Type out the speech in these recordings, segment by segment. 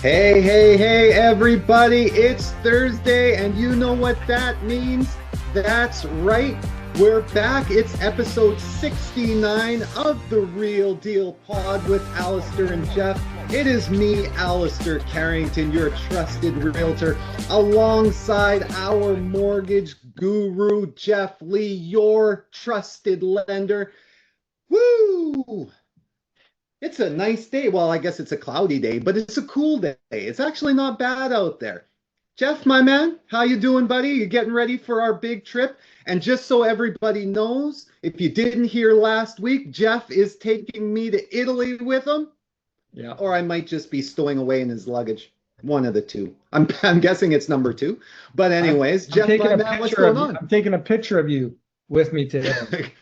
Hey, hey, hey, everybody. It's Thursday, and you know what that means? That's right. We're back. It's episode 69 of The Real Deal Pod with Allister and Geoff. It is me, Allister Carrington, your trusted realtor, alongside our mortgage guru, Geoff Lee, your trusted lender. Woo! It's a nice day. Well, I guess it's a cloudy day, but it's a cool day. It's actually not bad out there. Geoff, my man, how you doing, buddy? You getting ready for our big trip? And just so everybody knows, if you didn't hear last week, Geoff is taking me to Italy with him. Yeah. Or I might just be stowing away in his luggage. One of the two. I'm guessing it's number two. But anyways, Geoff, my man, what's going on? I'm taking a picture of you with me today.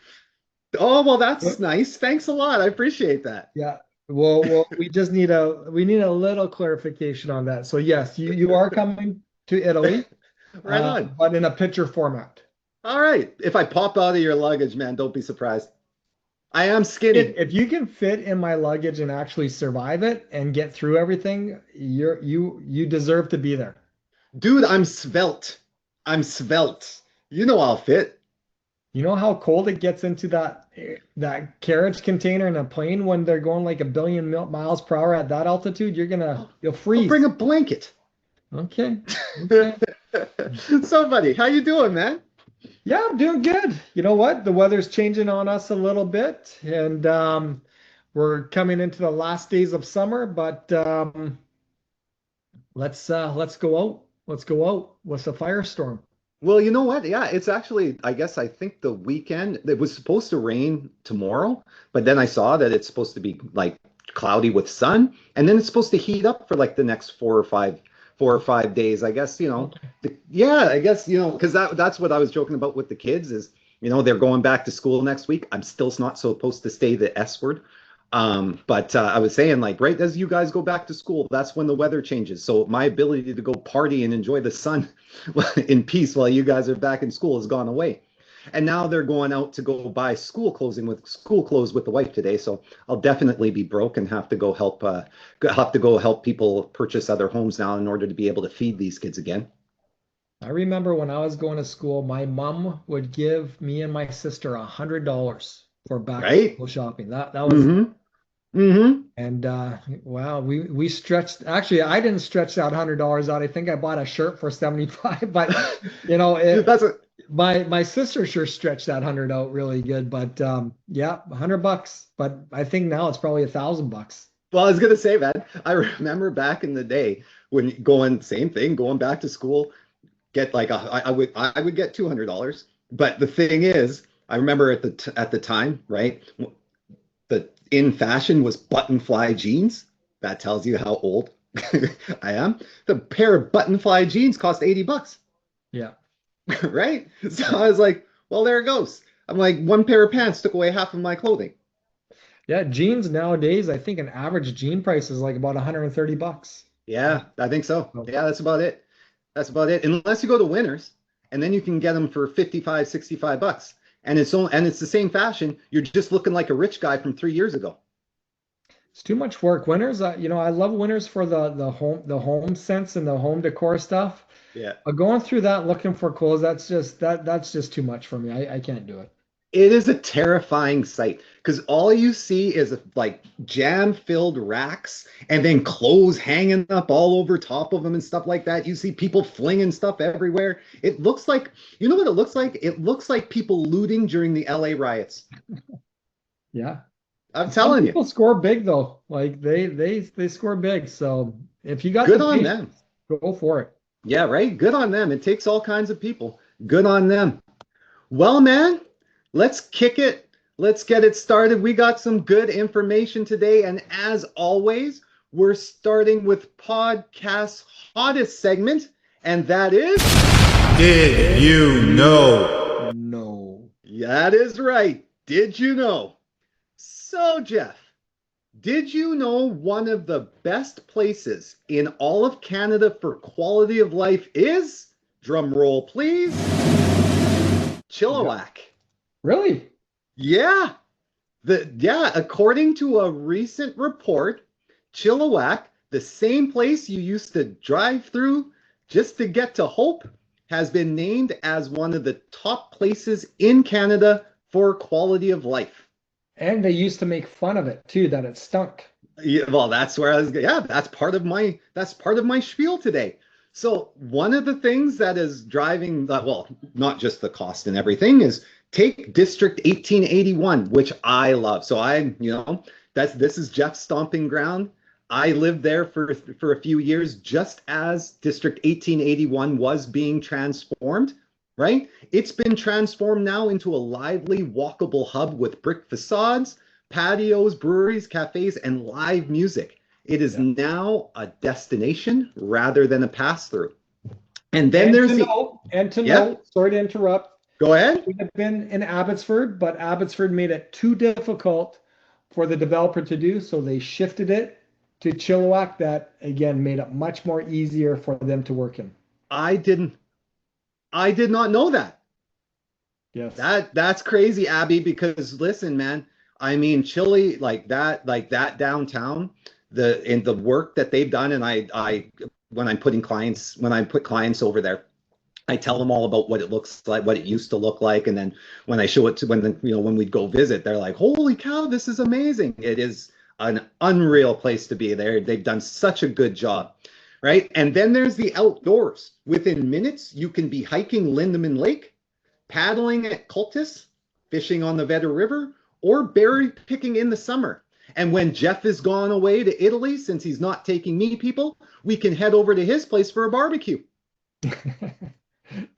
Oh, well, that's nice. Thanks a lot. I appreciate that. Yeah. Well, we just need a little clarification on that. So yes, you are coming to Italy, Right on. but in a picture format. All right. If I pop out of your luggage, man, don't be surprised. I am skinny. If you can fit in my luggage and actually survive it and get through everything, you deserve to be there. Dude, I'm svelte. I'm svelte. You know I'll fit. You know how cold it gets into that carriage container in a plane when they're going like 1 billion miles per hour at that altitude? You'll freeze. I'll bring a blanket. Okay. So, buddy, how you doing, man? Yeah, I'm doing good. You know what? The weather's changing on us a little bit, and we're coming into the last days of summer. But let's go out. Let's go out with the firestorm. Well, you know what? Yeah, it's actually, I think the weekend, it was supposed to rain tomorrow, but then I saw that it's supposed to be like cloudy with sun, and then it's supposed to heat up for like the next 4 or 5 days. I guess, yeah, I guess, because that's what I was joking about with the kids is, they're going back to school next week. I'm still not supposed to say the S word. But I was saying, like, right as you guys go back to school, that's when the weather changes. So my ability to go party and enjoy the sun in peace while you guys are back in school has gone away. And now they're going out to go buy school clothes with the wife today. So I'll definitely be broke and have to go help people purchase other homes now in order to be able to feed these kids again. I remember when I was going to school, my mom would give me and my sister $100 for back to school shopping. That was and wow, we stretched. Actually, I didn't stretch that $100 out. I think I bought a shirt for 75, but my sister sure stretched that 100 out really good. But yeah, $100. But I think now it's probably $1,000. Well, I was gonna say, man, I remember back in the day when going back to school, get like I would get $200. But the thing is, I remember at the time, right? The in fashion was button fly jeans. That tells you how old I am. The pair of button fly jeans cost $80. Yeah. Right? So I was like, well, there it goes. I'm like, one pair of pants took away half of my clothing. Yeah, jeans nowadays, I think an average jean price is like about $130. Yeah, I think so. Yeah, that's about it. Unless you go to Winners, and then you can get them for 55, $65. And it's the same fashion. You're just looking like a rich guy from 3 years ago. It's too much work. Winners, I love Winners for the home sense and the home decor stuff. Yeah. But going through that looking for clothes, that's just too much for me. I can't do it. It is a terrifying sight because all you see is like jam-filled racks and then clothes hanging up all over top of them and stuff like that. You see people flinging stuff everywhere. It looks like, you know what it looks like? It looks like people looting during the LA riots. Yeah. I'm telling you. People score big though. Like they score big. So if you got good on them, go for it. Yeah, right. Good on them. It takes all kinds of people. Good on them. Well, man, let's kick it. Let's get it started. We got some good information today. And as always, we're starting with podcast's hottest segment. And that is... Did you know? No. That is right. Did you know? So, Geoff, did you know one of the best places in all of Canada for quality of life is, drum roll please, Chilliwack? Really? Yeah. According to a recent report, Chilliwack, the same place you used to drive through just to get to Hope has been named as one of the top places in Canada for quality of life. And they used to make fun of it too, that it stunk. Yeah, well, that's where I was. Yeah, that's part of my spiel today. So one of the things that is driving that, well, not just the cost and everything, is take District 1881, which I love. So this is Geoff's stomping ground. I lived there for a few years, just as District 1881 was being transformed. Right? It's been transformed now into a lively, walkable hub with brick facades, patios, breweries, cafes, and live music. It is now a destination rather than a pass-through. And then sorry to interrupt. Go ahead. We have been in Abbotsford, but Abbotsford made it too difficult for the developer to do, so they shifted it to Chilliwack. That again made it much more easier for them to work in. I did not know that. Yes. That's crazy, Abby, because listen, man, I mean, Chile, like that downtown, the work that they've done, and I when I put clients over there, I tell them all about what it looks like, what it used to look like, and then when I show it to when we'd go visit, they're like, "Holy cow, this is amazing!" It is an unreal place to be there. They've done such a good job, right? And then there's the outdoors. Within minutes, you can be hiking Lindeman Lake, paddling at Cultus, fishing on the Vedder River, or berry picking in the summer. And when Geoff is gone away to Italy, since he's not taking me people, we can head over to his place for a barbecue.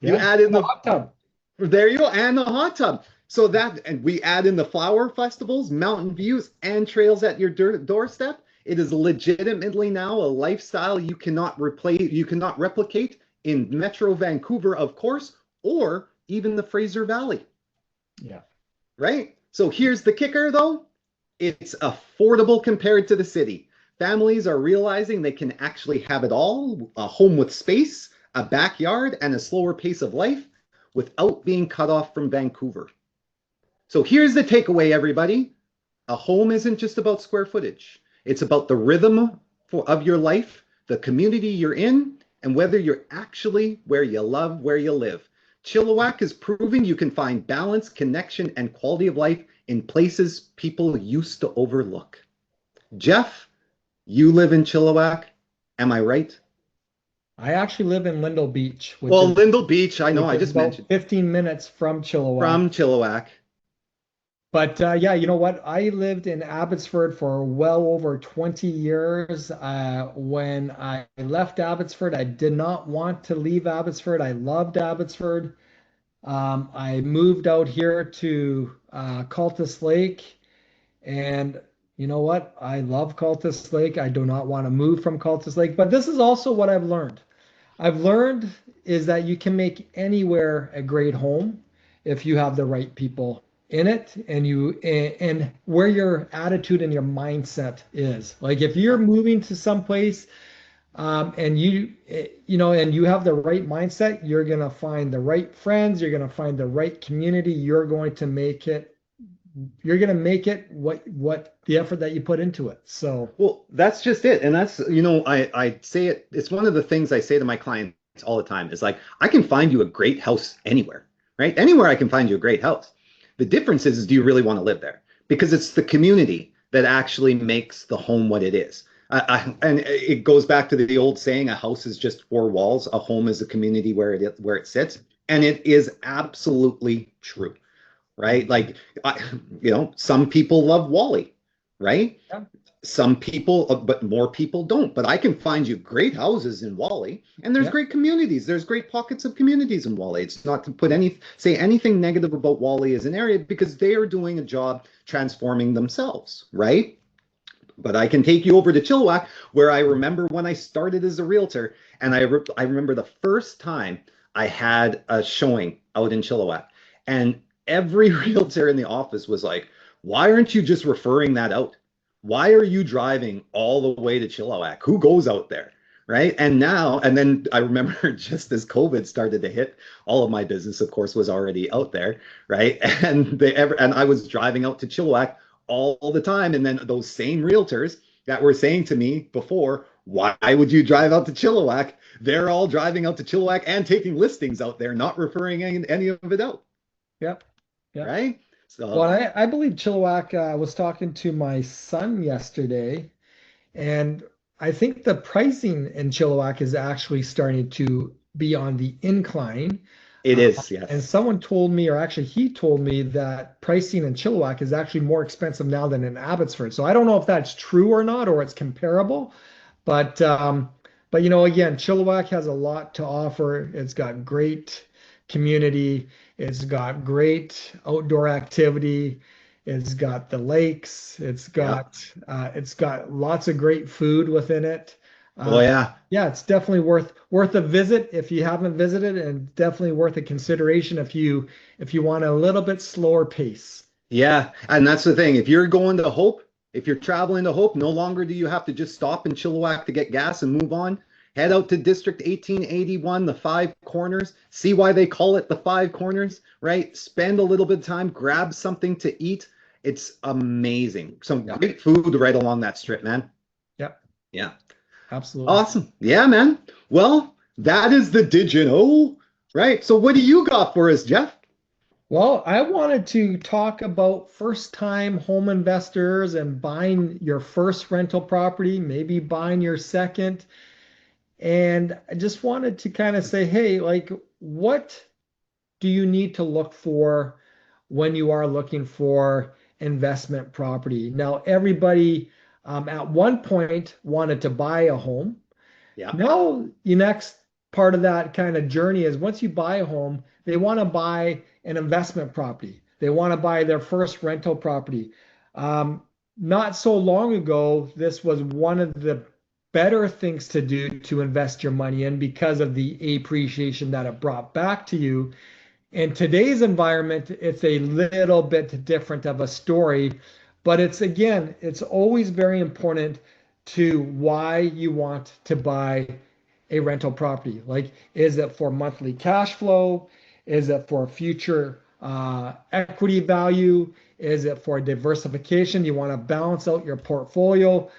You add in the hot tub. There you go, and the hot tub. So and we add in the flower festivals, mountain views, and trails at your doorstep. It is legitimately now a lifestyle you cannot replicate in Metro Vancouver, of course, or even the Fraser Valley. Yeah. Right? So here's the kicker, though. It's affordable compared to the city. Families are realizing they can actually have it all, a home with space, a backyard, and a slower pace of life without being cut off from Vancouver. So here's the takeaway, everybody. A home isn't just about square footage. It's about the rhythm of your life, the community you're in, and whether you're actually where you live. Chilliwack is proving you can find balance, connection, and quality of life in places people used to overlook. Geoff, you live in Chilliwack, am I right? I actually live in Lindell Beach. Lindell Beach, I know, I just mentioned. 15 minutes from Chilliwack. From Chilliwack. But yeah, you know what? I lived in Abbotsford for well over 20 years. When I left Abbotsford, I did not want to leave Abbotsford. I loved Abbotsford. I moved out here to Cultus Lake, and you know what? I love Cultus Lake. I do not want to move from Cultus Lake. But this is also what I've learned. I've learned is that you can make anywhere a great home if you have the right people in it, and where your attitude and your mindset is. Like if you're moving to some place and you have the right mindset, you're going to find the right friends, you're going to find the right community, you're going to make it what the effort that you put into it. So well, that's just it. And that's, I say it's one of the things I say to my clients all the time is like, I can find you a great house anywhere, right? Anywhere I can find you a great house. The difference is do you really want to live there? Because it's the community that actually makes the home what it is. And it goes back to the old saying, a house is just four walls. A home is a community where it sits. And it is absolutely true, right? Like, some people love Wally, right? Yeah. Some people, but more people don't. But I can find you great houses in Wally, and there's great communities. There's great pockets of communities in Wally. It's not to say anything negative about Wally as an area, because they are doing a job transforming themselves, right? But I can take you over to Chilliwack, where I remember when I started as a realtor, and I remember the first time I had a showing out in Chilliwack, and every realtor in the office was like, "Why aren't you just referring that out? Why are you driving all the way to Chilliwack? Who goes out there?" Right? And then I remember just as COVID started to hit, all of my business, of course, was already out there, right? And I was driving out to Chilliwack all the time. And then those same realtors that were saying to me before, Why would you drive out to Chilliwack? They're all driving out to Chilliwack and taking listings out there, not referring any of it out, Yep. Yep. right? Well, So I believe Chilliwack, was talking to my son yesterday, and I think the pricing in Chilliwack is actually starting to be on the incline. it is, And yes. someone told me, or actually he told me, that pricing in Chilliwack is actually more expensive now than in Abbotsford. So I don't know if that's true or not, or it's comparable. But again, Chilliwack has a lot to offer. It's got great community. It's got great outdoor activity. It's got the lakes. Yeah. It's got lots of great food within it. Oh Uh, yeah. yeah, it's definitely worth a visit if you haven't visited, and definitely worth a consideration if you want a little bit slower pace. Yeah, and that's the thing. If you're going to Hope, if you're traveling to Hope, no longer do you have to just stop in Chilliwack to get gas and move on. Head out to District 1881, the Five Corners. See why they call it the Five Corners, right? Spend a little bit of time, grab something to eat. It's amazing. Some Yeah. great food right along that strip, man. Yep, Yeah. absolutely. Awesome. Yeah, man. Well, that is the Did You Know, right? So what do you got for us, Jeff? Well, I wanted to talk about first-time home investors and buying your first rental property, maybe buying your second. And I just wanted to kind of say, hey, like, what do you need to look for when you are looking for investment property? Now, everybody at one point wanted to buy a home. Yeah. Now, the next part of that kind of journey is, once you buy a home, they want to buy an investment property. They want to buy their first rental property. Um, Not so long ago, this was one of the better things to do to invest your money in, because of the appreciation that it brought back to you. In today's environment, it's a little bit different of a story, but it's always very important to why you want to buy a rental property. Like, is it for monthly cash flow? Is it for future equity value? Is it for diversification? You want to balance out your portfolio.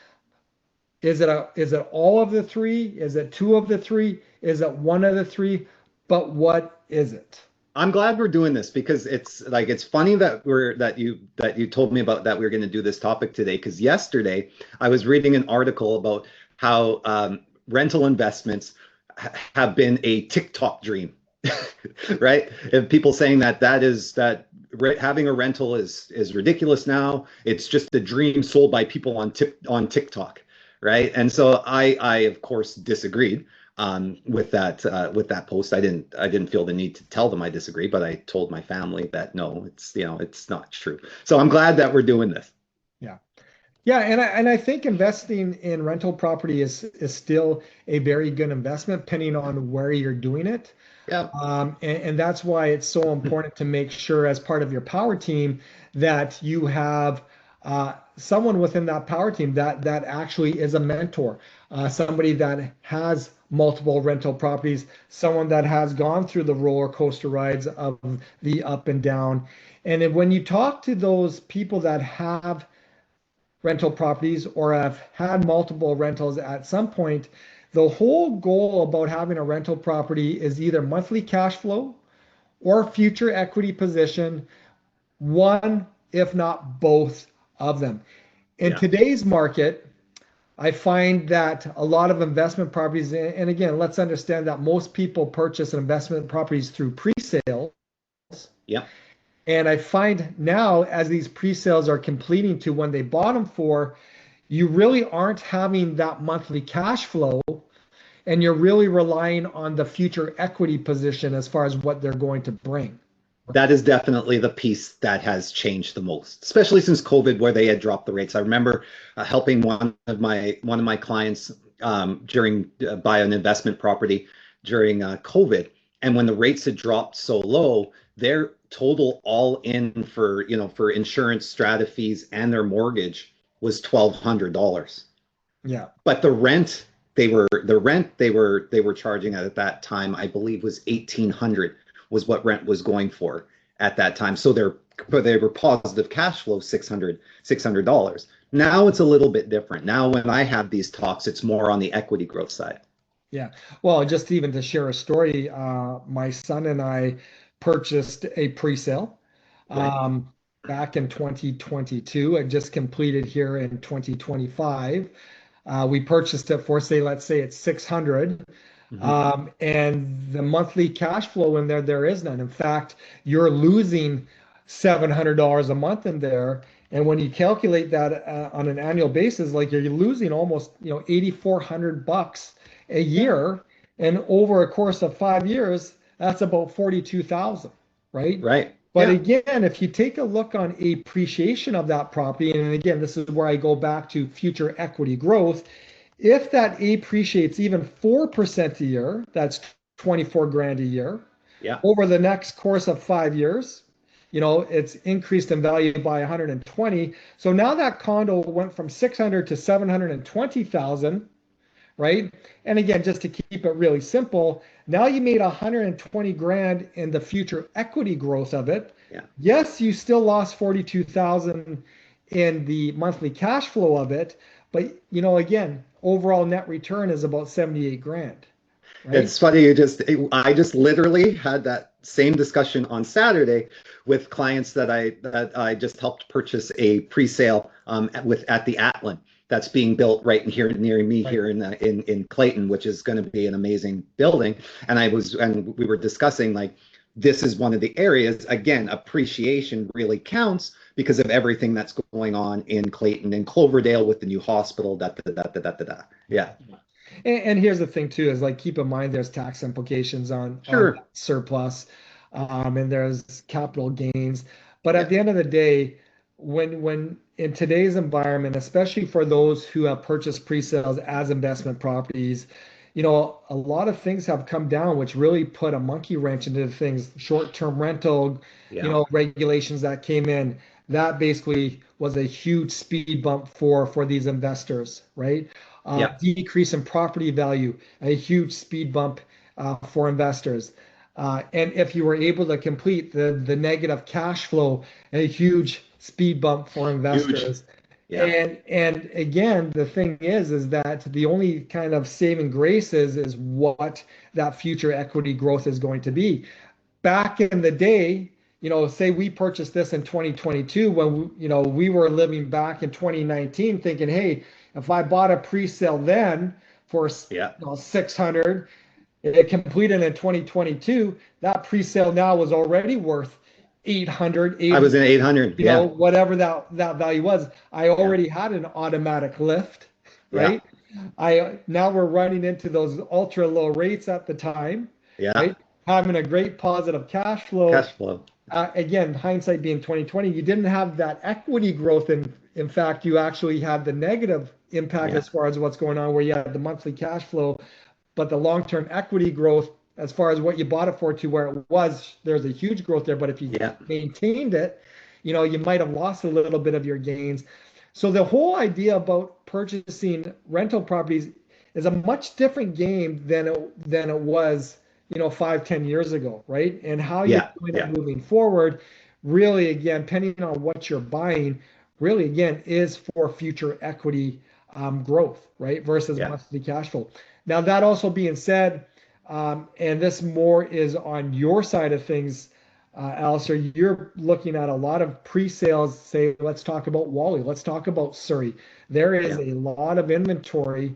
Is it all of the three? Is it two of the three? Is it one of the three? But what is it? I'm glad we're doing this because it's funny that you told me about that we were going to do this topic today, because yesterday I was reading an article about how rental investments have been a TikTok dream, right? And people saying that having a rental is ridiculous now. It's just a dream sold by people on TikTok, right? And so I of course disagreed with that post. I didn't feel the need to tell them I disagree, but I told my family that no, it's not true. So I'm glad that we're doing this. Yeah. Yeah, and I think investing in rental property is still a very good investment, depending on where you're doing it. Yeah. And that's why it's so important to make sure, as part of your power team, that you have someone within that power team that actually is a mentor, somebody that has multiple rental properties, someone that has gone through the roller coaster rides of the up and down. And then when you talk to those people that have rental properties or have had multiple rentals at some point, the whole goal about having a rental property is either monthly cash flow or future equity position, one, if not both of them. In Yeah. today's market, I find that a lot of investment properties, and again, let's understand that most people purchase investment properties through pre-sales. Yeah. And I find now, as these pre-sales are completing to when they bought them for, you really aren't having that monthly cash flow, and you're really relying on the future equity position as far as what they're going to bring. That is definitely the piece that has changed the most, especially since COVID, where they had dropped the rates. I remember helping one of my clients during buy an investment property during COVID, and when the rates had dropped so low, their total all in for insurance, strata fees, and their mortgage was $1,200. Yeah. But the rent they were charging at that time, I believe, was 1,800 was what rent was going for. at that time. So they were positive cash flow, $600. Now it's a little bit different. Now when I have these talks, it's more on the equity growth side. Yeah. Well, just even to share a story, my son and I purchased a pre-sale Right. back in 2022 and just completed here in 2025. We purchased it for, say, let's say it's 600. Hmm. And the monthly cash flow in there is none. In fact, you're losing $700 a month in there. And when you calculate that on an annual basis, like you're losing almost, 8,400 bucks a year. And over a course of 5 years, that's about 42,000, right? Right. But Yeah. again, if you take a look on appreciation of that property, and again, this is where I go back to future equity growth. If that appreciates even 4% a year, that's 24 grand a year. Yeah. Over the next course of 5 years, it's increased in value by 120. So now that condo went from 600 to 720,000, right? And again, just to keep it really simple, now you made 120 grand in the future equity growth of it. Yeah. Yes, you still lost 42,000 in the monthly cash flow of it, but again, overall net return is about 78 grand, right? It's funny. I just literally had that same discussion on Saturday with clients that I just helped purchase a pre-sale at the Atlan that's being built right in here near me Right. here in Clayton, which is going to be an amazing building. And we were discussing like this is one of the areas, again, appreciation really counts because of everything that's going on in Clayton and Cloverdale with the new hospital. Yeah. And here's the thing too, is like keep in mind there's tax implications on Sure. surplus, and there's capital gains. But Yeah. at the end of the day, when in today's environment, especially for those who have purchased pre-sales as investment properties, a lot of things have come down, which really put a monkey wrench into things. Short-term rental, Yeah. regulations that came in, that basically was a huge speed bump for these investors, right? Yeah. Decrease in property value, a huge speed bump for investors. And if you were able to complete the negative cash flow, a huge speed bump for Huge. investors. Yeah. And again, the thing is that the only kind of saving grace is what that future equity growth is going to be. Back in the day, say we purchased this in 2022 when we were living back in 2019 thinking, hey, if I bought a pre-sale then for Yeah. 600, it completed in 2022, that pre-sale now was already worth 800, I was in 800. Yeah. whatever that value was. I Yeah. already had an automatic lift, Yeah. right? Now we're running into those ultra low rates at the time, Yeah. right? Having a great positive cash flow. Cash flow. Again, hindsight being 2020, you didn't have that equity growth. In fact, you actually had the negative impact Yeah. as far as what's going on, where you had the monthly cash flow, but the long-term equity growth, as far as what you bought it for to where it was, there's a huge growth there. But if you Yeah. maintained it, you might have lost a little bit of your gains. So the whole idea about purchasing rental properties is a much different game than it was 5-10 years ago, right? And how you're Yeah. doing Yeah. it moving forward, really, again, depending on what you're buying, really, again, is for future equity growth, right? Versus Yeah. monthly cash flow. Now, that also being said, and this more is on your side of things, Alistair, you're looking at a lot of pre-sales. Say, let's talk about Wally. Let's talk about Surrey. There is Yeah. a lot of inventory,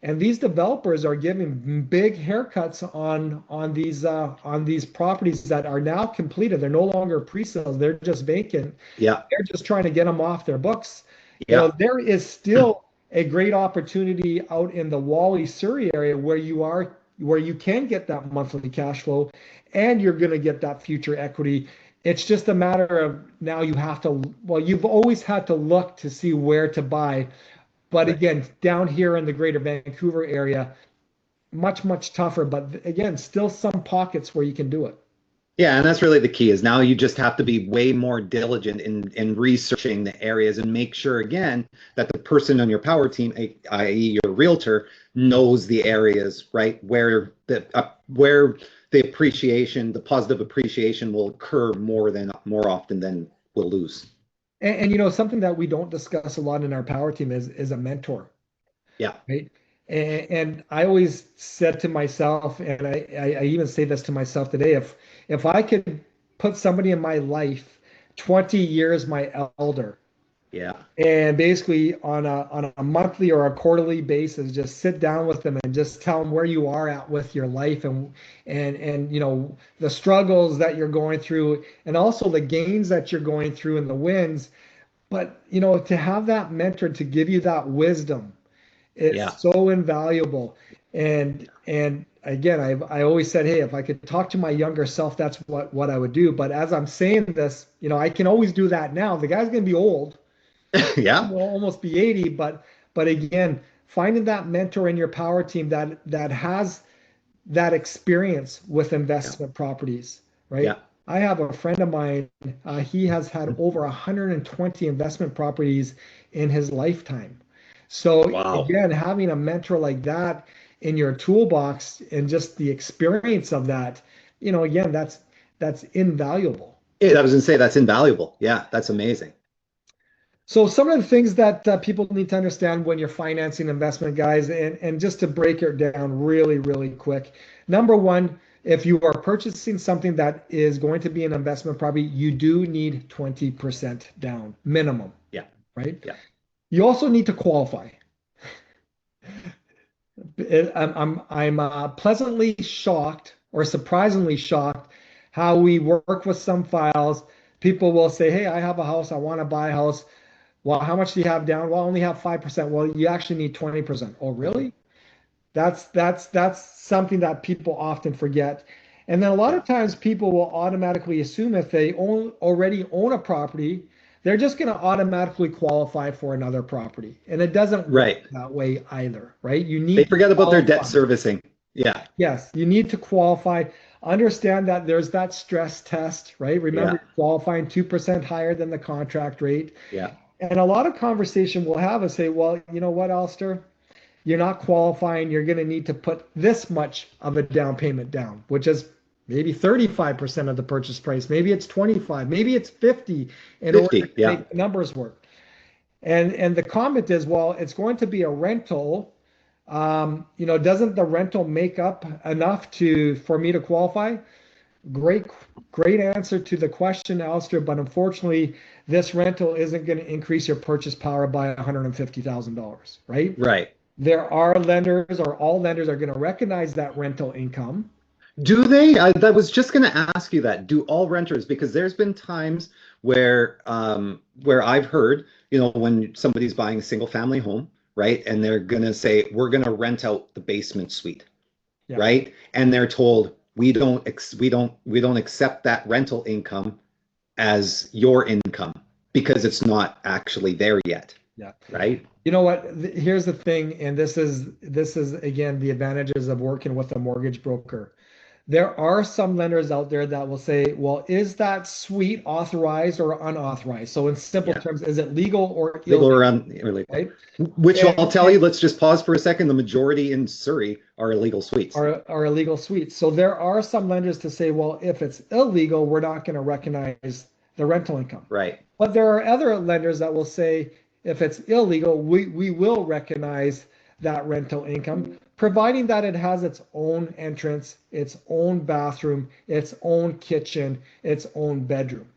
and these developers are giving big haircuts on these properties that are now completed. They're no longer pre-sales. They're just vacant. Yeah. They're just trying to get them off their books. Yeah. There is still a great opportunity out in the Wally Surrey area where you can get that monthly cash flow and you're going to get that future equity. It's just a matter of now you've always had to look to see where to buy. But Right. again, down here in the greater Vancouver area, much, much tougher. But again, still some pockets where you can do it. Yeah, and that's really the key is now you just have to be way more diligent in researching the areas and make sure again that the person on your power team, i.e. your realtor, knows the areas, right? Where the positive appreciation will occur more often than we'll lose. And you know, something that we don't discuss a lot in our power team is a mentor. Yeah. Right. And I always said to myself, and I even say this to myself today, if I could put somebody in my life 20 years my elder, Yeah. and basically on a monthly or a quarterly basis, just sit down with them and just tell them where you are at with your life and you know the struggles that you're going through and also the gains that you're going through and the wins. But you know, to have that mentor to give you that wisdom, Yeah. it's so invaluable. And again, I always said, hey, if I could talk to my younger self, that's what I would do. But as I'm saying this, you know, I can always do that now. The guy's gonna be old, Yeah. will almost be 80, but again, finding that mentor in your power team that has that experience with Yeah. investment properties, right? Yeah. I have a friend of mine, he has had over 120 investment properties in his lifetime. So Wow. again, having a mentor like that in your toolbox and just the experience of that, you know, again, that's invaluable. Yeah, I was gonna say that's invaluable. Yeah, that's amazing. So some of the things that people need to understand when you're financing investment, guys, and just to break it down really, really quick. Number one, if you are purchasing something that is going to be an investment property, you do need 20% down minimum, Yeah. right? Yeah. You also need to qualify. I'm pleasantly shocked or surprisingly shocked how we work with some files. People will say, "Hey, I have a house. I want to buy a house. Well, how much do you have down? Well, I only have 5%. Well, you actually need 20%. Oh, really? That's something that people often forget. And then a lot Yeah. of times people will automatically assume if they already own a property, they're just going to automatically qualify for another property. And it doesn't work Right. that way either, right? You They need to forget about their debt qualify. servicing. Yeah. Yes, you need to qualify. Understand that there's that stress test, right? Remember, Yeah. you're qualifying 2% higher than the contract rate. Yeah. And a lot of conversation we'll have is say, well, you know what, Alister? You're not qualifying. You're going to need to put this much of a down payment down, which is maybe 35% of the purchase price. Maybe it's 25, maybe it's 50 in order 50. to Yeah. make the numbers work. And the comment is, well, it's going to be a rental. You know, doesn't the rental make up enough for me to qualify? Great, great answer to the question, Alistair, but unfortunately, this rental isn't going to increase your purchase power by $150,000, right? Right. There are lenders, or all lenders are going to recognize that rental income. Do they? I was just going to ask you that. Do all renters? Because there's been times where I've heard, you know, when somebody's buying a single family home, right, and they're going to say, we're going to rent out the basement suite, Yeah, right, and they're told we don't accept that rental income as your income because it's not actually there yet, yeah. right? You know what? Here's the thing, and this is again the advantages of working with a mortgage broker. There are some lenders out there that will say, well, is that suite authorized or unauthorized? So in simple Yeah. terms, is it legal or Legal illegal, or illegal. right? Which And, I'll tell you, let's just pause for a second. The majority in Surrey are illegal suites. are illegal suites. So there are some lenders to say, well, if it's illegal, we're not going to recognize the rental income. Right. But there are other lenders that will say, if it's illegal, we will recognize that rental income, providing that it has its own entrance, its own bathroom, its own kitchen, its own bedroom,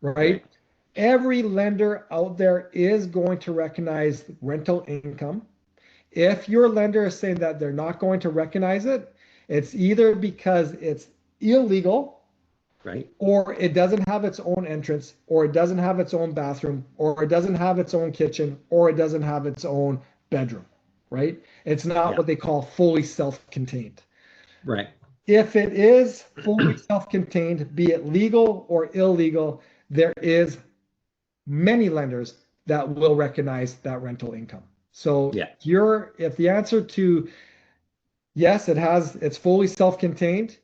right? Right. Every lender out there is going to recognize rental income. If your lender is saying that they're not going to recognize it, it's either because it's illegal, Right. or it doesn't have its own entrance, or it doesn't have its own bathroom, or it doesn't have its own kitchen, or it doesn't have its own bedroom, right? It's not Yeah. what they call fully self-contained. Right. If it is fully self-contained, be it legal or illegal, there is many lenders that will recognize that rental income. So Yeah. if the answer to yes, it's fully self-contained,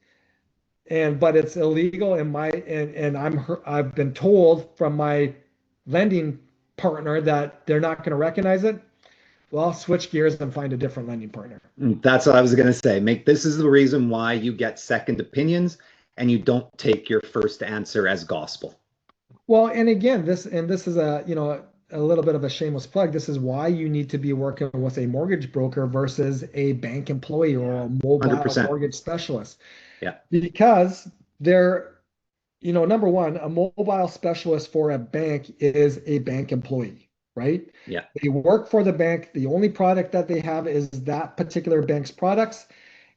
but it's illegal and I've been told from my lending partner that they're not going to recognize it, well, switch gears and find a different lending partner. That's what I was going to say. This is the reason why you get second opinions and you don't take your first answer as gospel. Well, and again, this is a, a little bit of a shameless plug. This is why you need to be working with a mortgage broker versus a bank employee or a mobile 100%. mortgage specialist. Yeah. Because they're, number one, a mobile specialist for a bank is a bank employee, right? Yeah. They work for the bank. The only product that they have is that particular bank's products.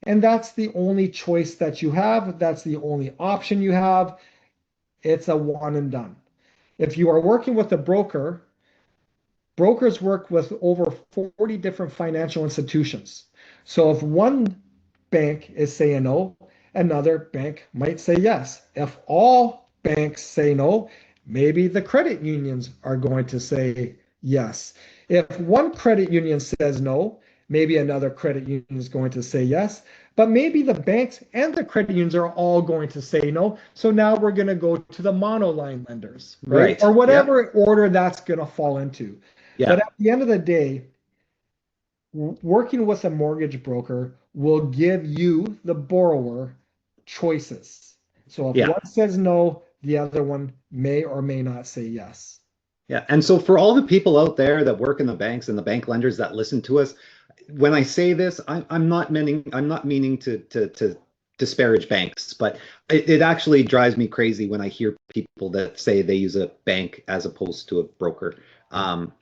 And that's the only choice that you have. That's the only option you have. It's a one and done. If you are working with a broker, brokers work with over 40 different financial institutions. So if one bank is saying no, another bank might say yes. If all banks say no, maybe the credit unions are going to say yes. If one credit union says no, maybe another credit union is going to say yes. But maybe the banks and the credit unions are all going to say no. So now we're going to go to the monoline lenders, right? Or whatever order that's going to fall into. Yeah. But at the end of the day, working with a mortgage broker will give you, the borrower, choices. So if one says no, the other one may or may not say yes. Yeah. And so for all the people out there that work in the banks and the bank lenders that listen to us, when I say this, I'm not meaning to disparage banks, but it actually drives me crazy when I hear people that say they use a bank as opposed to a broker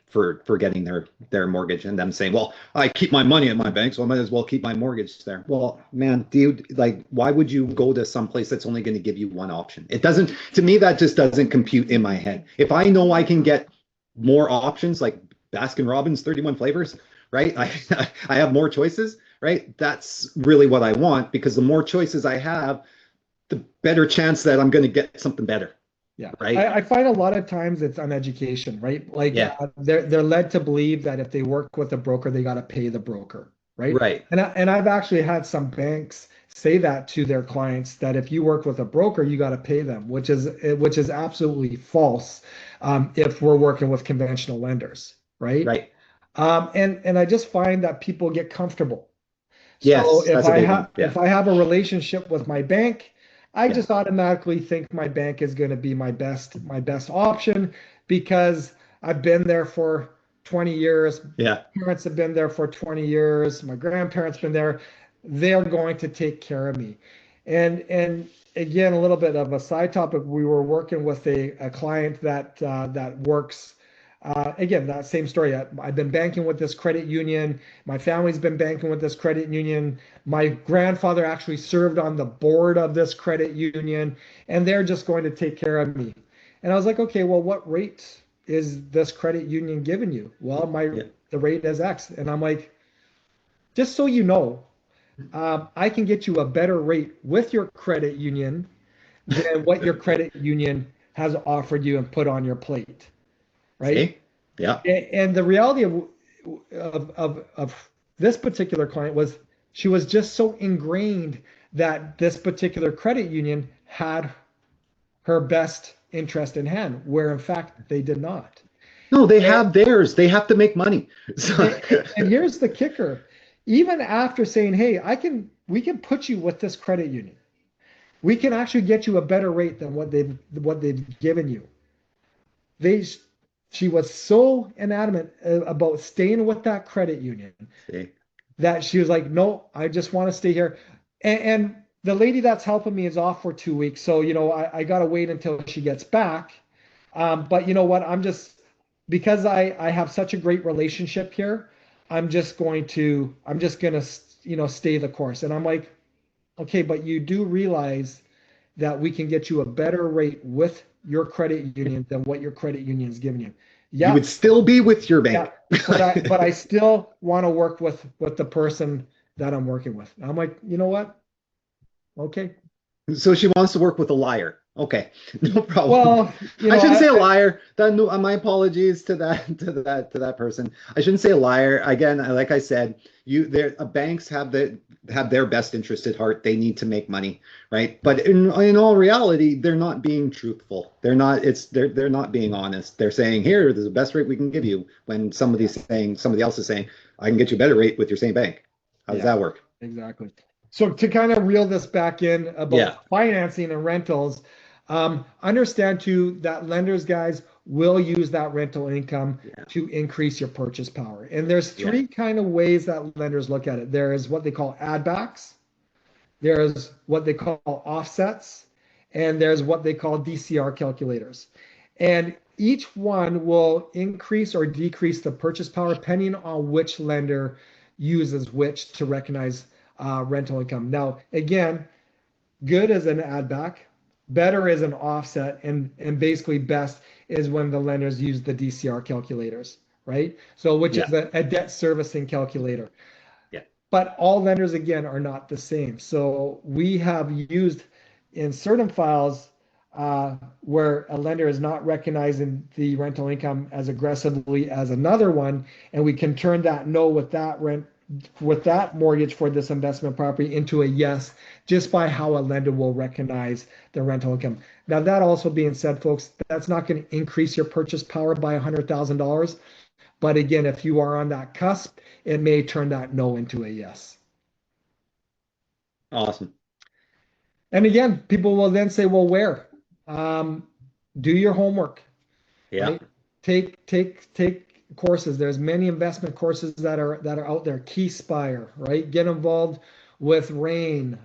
for getting their mortgage, and them saying, well, I keep my money at my bank, so I might as well keep my mortgage there. Well, man, dude, like, why would you go to some place that's only going to give you one option? It doesn't, to me, that just doesn't compute in my head. If I know I can get more options, like Baskin Robbins 31 flavors, right? I have more choices, right? That's really what I want, because the more choices I have, the better chance that I'm going to get something better. Yeah. Right. I find a lot of times it's on education, right? Like they're led to believe that if they work with a broker, they got to pay the broker, right? Right. And I've actually had some banks say that to their clients, that if you work with a broker, you got to pay them, which is absolutely false if we're working with conventional lenders, right? Right. And I just find that people get comfortable. Yes, So that's a big one. Yeah. if I have a relationship with my bank, I just automatically think my bank is going to be my best option, because I've been there for 20 years. Yeah. My parents have been there for 20 years. My grandparents been there. They're going to take care of me. And again, a little bit of a side topic. We were working with a client that works. Again, that same story. I've been banking with this credit union. My family's been banking with this credit union. My grandfather actually served on the board of this credit union, and they're just going to take care of me. And I was like, okay, well, what rate is this credit union giving you? Well, the rate is X. And I'm like, just so you know, I can get you a better rate with your credit union than what your credit union has offered you and put on your plate. Right. See? Yeah. And the reality of this particular client was, she was just so ingrained that this particular credit union had her best interest in hand, where in fact they did not. No, they have theirs. They have to make money. So. And here's the kicker. Even after saying, hey, we can put you with this credit union. We can actually get you a better rate than what they've given you. She was so adamant about staying with that credit union that she was like, no, I just want to stay here. And the lady that's helping me is off for 2 weeks. So, I got to wait until she gets back. But you know what? Because I have such a great relationship here, I'm just going to, stay the course. And I'm like, okay, but you do realize that we can get you a better rate with your credit union than what your credit union is giving you. Yeah, you would still be with your bank. Yeah, but I still want to work with the person that I'm working with. And I'm like, you know what? Okay. So she wants to work with a liar. Okay, no problem. Well, I shouldn't say a liar. No, my apologies to that person. I shouldn't say a liar. Again, like I said, banks have their best interest at heart. They need to make money, right? But in all reality, they're not being truthful. They're not being honest. They're saying, here, there's the best rate we can give you, when somebody else is saying, I can get you a better rate with your same bank. How does that work? Exactly. So to kind of reel this back in about financing and rentals, understand too that lenders, guys, will use that rental income to increase your purchase power. And there's three kind of ways that lenders look at it. There is what they call add backs, there's what they call offsets, and there's what they call DCR calculators. And each one will increase or decrease the purchase power depending on which lender uses which to recognize rental income. Now, again, good is an add back, better is an offset, and basically best is when the lenders use the DCR calculators, right? So which is a debt servicing calculator. Yeah. But all lenders, again, are not the same. So we have used in certain files where a lender is not recognizing the rental income as aggressively as another one, and we can turn that no with that mortgage for this investment property into a yes, just by how a lender will recognize the rental income. Now, that also being said, folks, that's not going to increase your purchase power by $100,000. But again, if you are on that cusp, it may turn that no into a yes. Awesome. And again, people will then say, well, where? Do your homework. Yeah. Right? Take courses. There's many investment courses that are out there. Keyspire, right? Get involved with RAIN.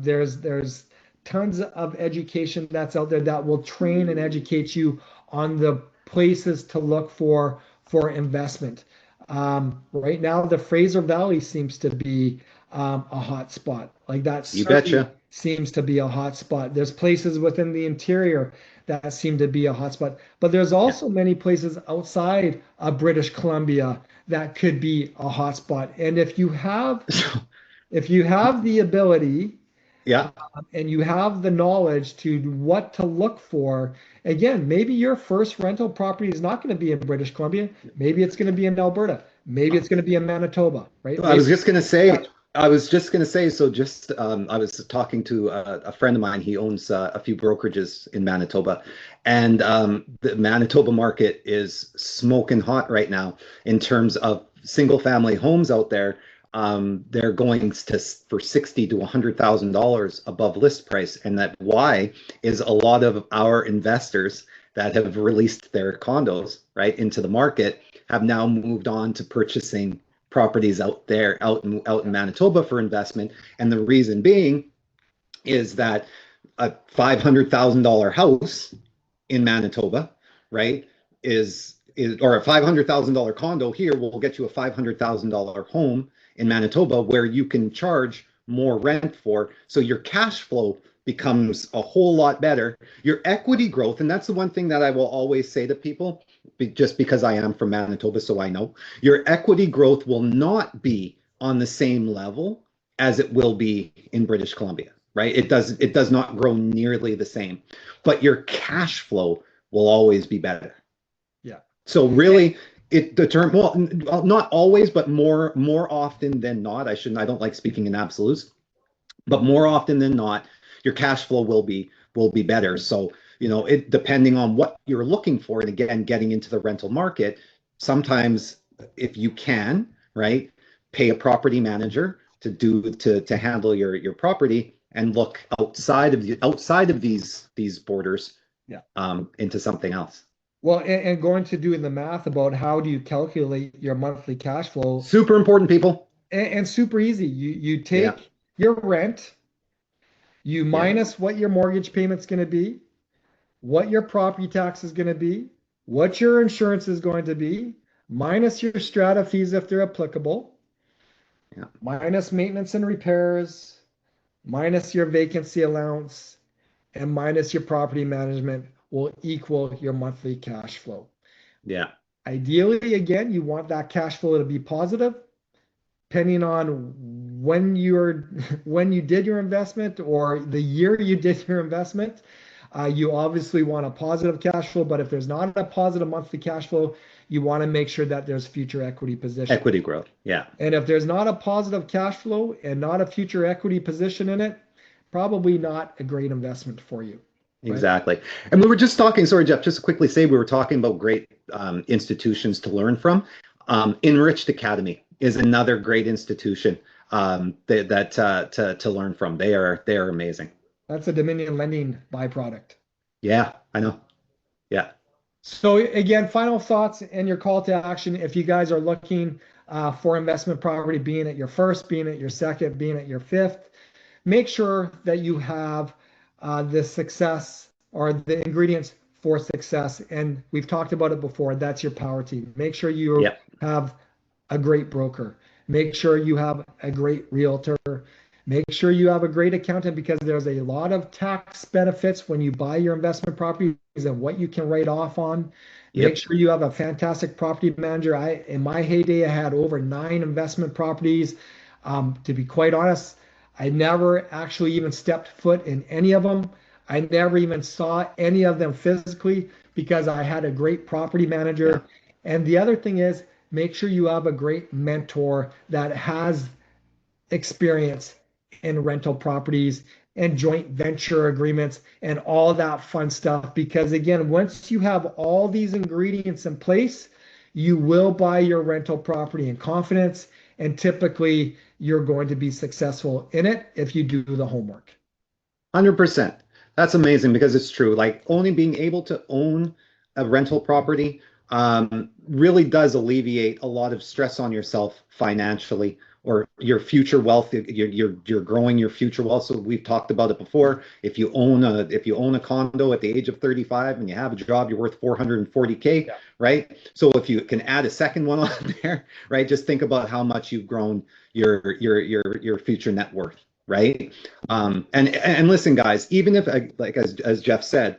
There's tons of education that's out there that will train and educate you on the places to look for investment. Right now, the Fraser Valley seems to be a hot spot. Like that You betcha. seems to be a hot spot. There's places within the interior that seem to be a hot spot, but there's also many places outside of British Columbia that could be a hot spot. And if you have the ability, and you have the knowledge to what to look for, again, maybe your first rental property is not going to be in British Columbia. Maybe it's going to be in Alberta. Maybe it's going to be in Manitoba, right? I was just going to say, so just I was talking to a friend of mine. He owns a few brokerages in Manitoba, and the Manitoba market is smoking hot right now in terms of single family homes out there. They're going for $60,000 to $100,000 above list price, and that why is a lot of our investors that have released their condos right into the market have now moved on to purchasing properties out in Manitoba for investment. And the reason being is that a $500,000 house in Manitoba, right, or a $500,000 condo here will get you a $500,000 home in Manitoba, where you can charge more rent for. So your cash flow becomes a whole lot better. Your equity growth, and that's the one thing that I will always say to people, just because I am from Manitoba, so I know, your equity growth will not be on the same level as it will be in British Columbia, right? It does not grow nearly the same, but your cash flow will always be better. Yeah. So really, well, not always, but more often than not, I don't like speaking in absolutes, but more often than not, your cash flow will be better. So, it depending on what you're looking for, and again, getting into the rental market, sometimes if you can, right, pay a property manager to handle your property and look outside of these borders, into something else. Well, and going to doing the math about how do you calculate your monthly cash flow. Super important, people. And super easy. You take your rent, you minus what your mortgage payment's going to be, what your property tax is going to be, what your insurance is going to be, minus your strata fees if they're applicable, minus maintenance and repairs, minus your vacancy allowance, and minus your property management will equal your monthly cash flow. Yeah. Ideally, again, you want that cash flow to be positive, depending on when you did your investment or the year you did your investment. You obviously want a positive cash flow, but if there's not a positive monthly cash flow, you want to make sure that there's future equity position. Equity growth. Yeah. And if there's not a positive cash flow and not a future equity position in it, probably not a great investment for you. Right? Exactly. And we were just talking, sorry, Jeff, just to quickly say, we were talking about great institutions to learn from. Enriched Academy is another great institution to learn from. They are amazing. That's a Dominion lending byproduct. Yeah, I know. Yeah. So again, final thoughts and your call to action. If you guys are looking for investment property, being at your first, being at your second, being at your fifth, make sure that you have the success or the ingredients for success. And we've talked about it before. That's your power team. Make sure you have a great broker. Make sure you have a great realtor. Make sure you have a great accountant, because there's a lot of tax benefits when you buy your investment properties and what you can write off on. Make sure you have a fantastic property manager. In my heyday, I had over 9 investment properties. To be quite honest, I never actually even stepped foot in any of them. I never even saw any of them physically because I had a great property manager. And the other thing is, make sure you have a great mentor that has experience in rental properties and joint venture agreements and all that fun stuff. Because again, once you have all these ingredients in place, you will buy your rental property in confidence. And typically you're going to be successful in it if you do the homework. 100%. That's amazing, because it's true. Like, only being able to own a rental property really does alleviate a lot of stress on yourself financially, or your future wealth. You're growing your future wealth. So we've talked about it before. If you own a condo at the age of 35 and you have a job, you're worth 440K, right? So if you can add a second one on there, right? Just think about how much you've grown your future net worth, right? And listen, guys, even if, like as Jeff said,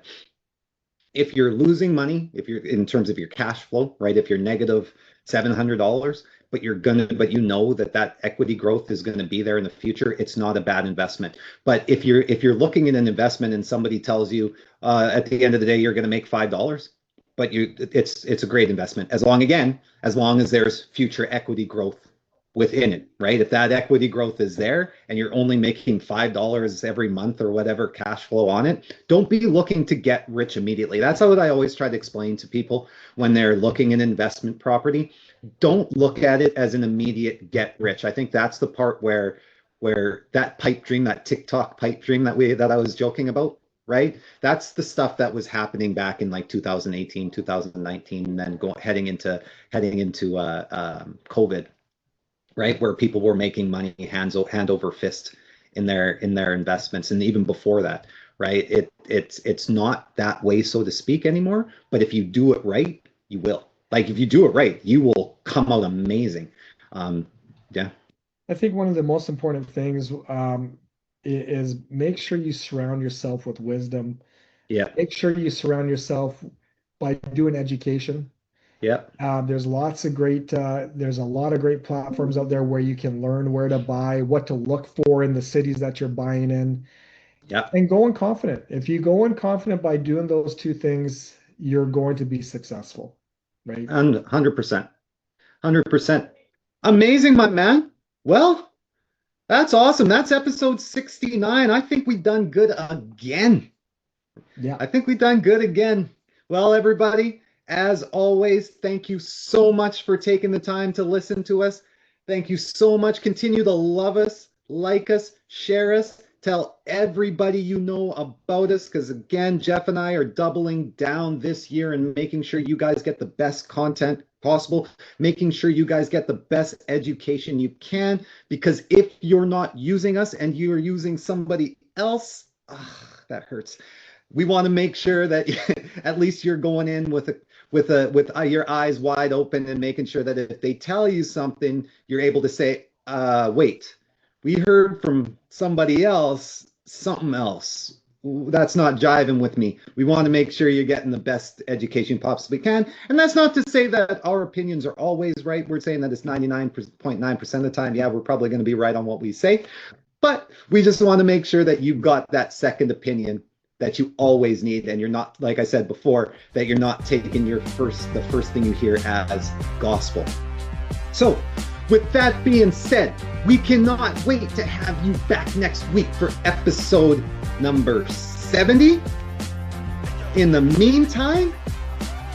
if you're losing money, if you're in terms of your cash flow, right? If you're negative $700, but you know that equity growth is going to be there in the future, it's not a bad investment. But if you're looking at an investment and somebody tells you at the end of the day you're going to make $5, but it's a great investment as long as there's future equity growth within it, right? If that equity growth is there and you're only making $5 every month or whatever cash flow on it, don't be looking to get rich immediately. That's what I always try to explain to people when they're looking at investment property. Don't look at it as an immediate get rich. I think that's the part where that pipe dream, that TikTok pipe dream that I was joking about, right? That's the stuff that was happening back in like 2018, 2019, and then heading into COVID. Right, where people were making money hand over fist in their investments, and even before that, right? It's not that way, so to speak, anymore. But if you do it right, you will. Like, if you do it right, you will come out amazing. Yeah. I think one of the most important things is make sure you surround yourself with wisdom. Yeah. Make sure you surround yourself by doing education. Yeah. There's a lot of great platforms out there where you can learn where to buy, what to look for in the cities that you're buying in. Yeah. And go in confident. If you go in confident by doing those two things, you're going to be successful, right? And 100%. 100%. Amazing, my man. Well, that's awesome. That's episode 69. I think we've done good again. Yeah. I think we've done good again. Well, everybody, as always, thank you so much for taking the time to listen to us. Thank you so much. Continue to love us, like us, share us, tell everybody you know about us, because again, Jeff and I are doubling down this year and making sure you guys get the best content possible, making sure you guys get the best education you can, because if you're not using us and you're using somebody else, that hurts. We want to make sure that at least you're going in with your eyes wide open and making sure that if they tell you something, you're able to say, wait, we heard from somebody else, something else. That's not jiving with me. We want to make sure you're getting the best education possibly can. And that's not to say that our opinions are always right. We're saying that it's 99.9% of the time. Yeah, we're probably going to be right on what we say. But we just want to make sure that you've got that second opinion that you always need, and you're not, like I said before, that you're not taking the first thing you hear as gospel. So with that being said, we cannot wait to have you back next week for episode number 70. In the meantime,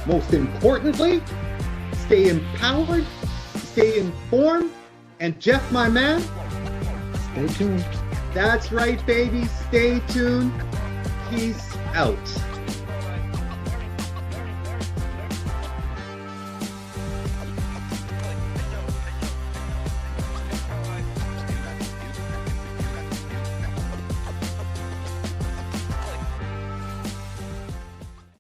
most importantly, stay empowered, stay informed, and Geoff, my man, Stay tuned. that's right, baby. Stay tuned. Peace out.